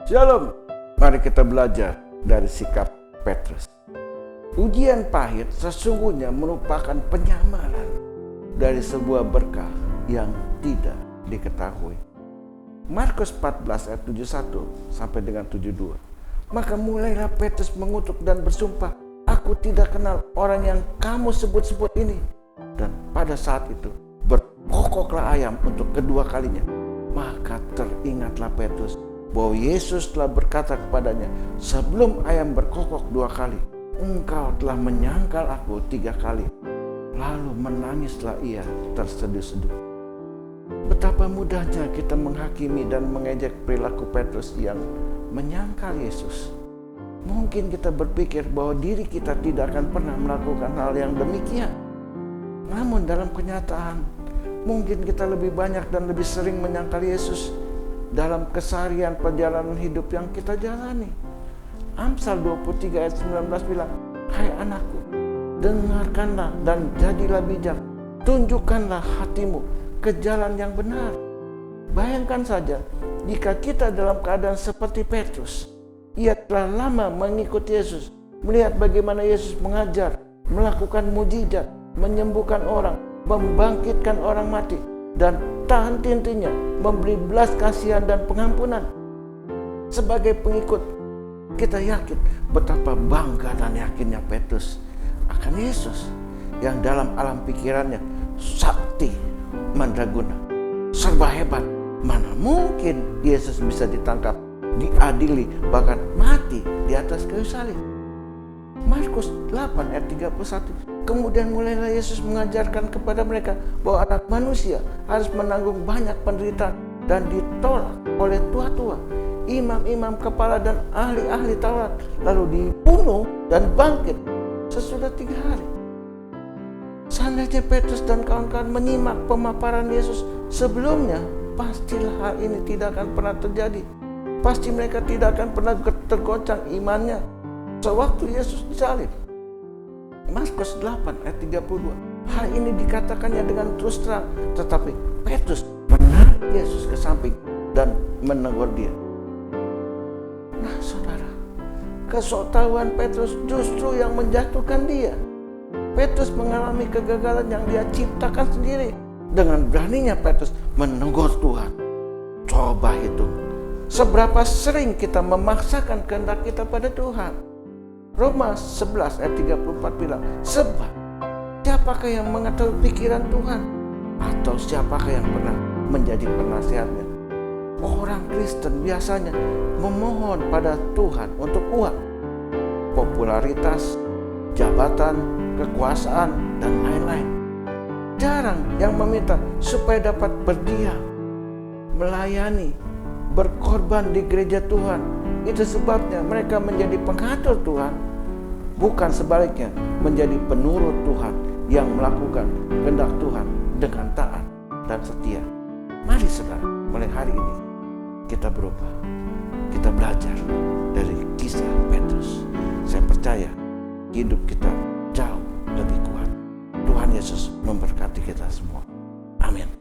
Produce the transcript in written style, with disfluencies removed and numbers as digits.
Shalom, mari kita belajar dari sikap Petrus. Ujian pahit sesungguhnya merupakan penyamaran dari sebuah berkah yang tidak diketahui. Markus 14 ayat 71 sampai dengan 72. Maka mulailah Petrus mengutuk dan bersumpah, "Aku tidak kenal orang yang kamu sebut-sebut ini." Dan pada saat itu berkokoklah ayam untuk kedua kalinya. Maka teringatlah Petrus bahwa Yesus telah berkata kepadanya, "Sebelum ayam berkokok 2 kali, engkau telah menyangkal aku 3 kali." Lalu menangislah ia terseduh-seduh. Betapa mudahnya kita menghakimi dan mengejek perilaku Petrus yang menyangkal Yesus. Mungkin kita berpikir bahwa diri kita tidak akan pernah melakukan hal yang demikian. Namun dalam kenyataan, mungkin kita lebih banyak dan lebih sering menyangkal Yesus dalam keseharian perjalanan hidup yang kita jalani. Amsal 23 ayat 19 bilang, "Hai anakku, dengarkanlah dan jadilah bijak. Tunjukkanlah hatimu ke jalan yang benar." Bayangkan saja, jika kita dalam keadaan seperti Petrus, ia telah lama mengikuti Yesus, melihat bagaimana Yesus mengajar, melakukan mujizat, menyembuhkan orang, membangkitkan orang mati, dan tak henti-hentinya memberi belas kasihan dan pengampunan. Sebagai pengikut, kita yakin betapa bangga dan yakinnya Petrus akan Yesus yang dalam alam pikirannya sakti mandraguna, serba hebat. Mana mungkin Yesus bisa ditangkap, diadili, bahkan mati di atas kayu salib. Markus 8 ayat 31. Kemudian mulailah Yesus mengajarkan kepada mereka bahwa anak manusia harus menanggung banyak penderitaan dan ditolak oleh tua-tua, imam-imam kepala dan ahli-ahli Taurat, lalu dibunuh dan bangkit sesudah 3 hari. Seandainya Petrus dan kawan-kawan menyimak pemaparan Yesus sebelumnya, pastilah hal ini tidak akan pernah terjadi. Pasti mereka tidak akan pernah tergoncang imannya sewaktu Yesus disalib. Markus 8 ayat 32. Hal ini dikatakannya dengan terus terang, tetapi Petrus menarik Yesus ke samping dan menegur dia. Nah saudara, kesoktahuan Petrus justru yang menjatuhkan dia. Petrus mengalami kegagalan yang dia ciptakan sendiri. Dengan beraninya Petrus menegur Tuhan. Coba hitung, seberapa sering kita memaksakan kehendak kita pada Tuhan. Roma 11 ayat 34 bilang, "Sebab siapakah yang mengetahui pikiran Tuhan? Atau siapakah yang pernah menjadi penasihatnya?" Orang Kristen biasanya memohon pada Tuhan untuk uang, popularitas, jabatan, kekuasaan, dan lain-lain. Jarang yang meminta supaya dapat berdiam, melayani, berkorban di gereja Tuhan. Itu sebabnya mereka menjadi pengatur Tuhan, bukan sebaliknya menjadi penurut Tuhan yang melakukan kehendak Tuhan dengan taat dan setia. Mari saudara, mulai hari ini kita berubah. Kita belajar dari kisah Petrus. Saya percaya hidup kita jauh lebih kuat. Tuhan Yesus memberkati kita semua. Amin.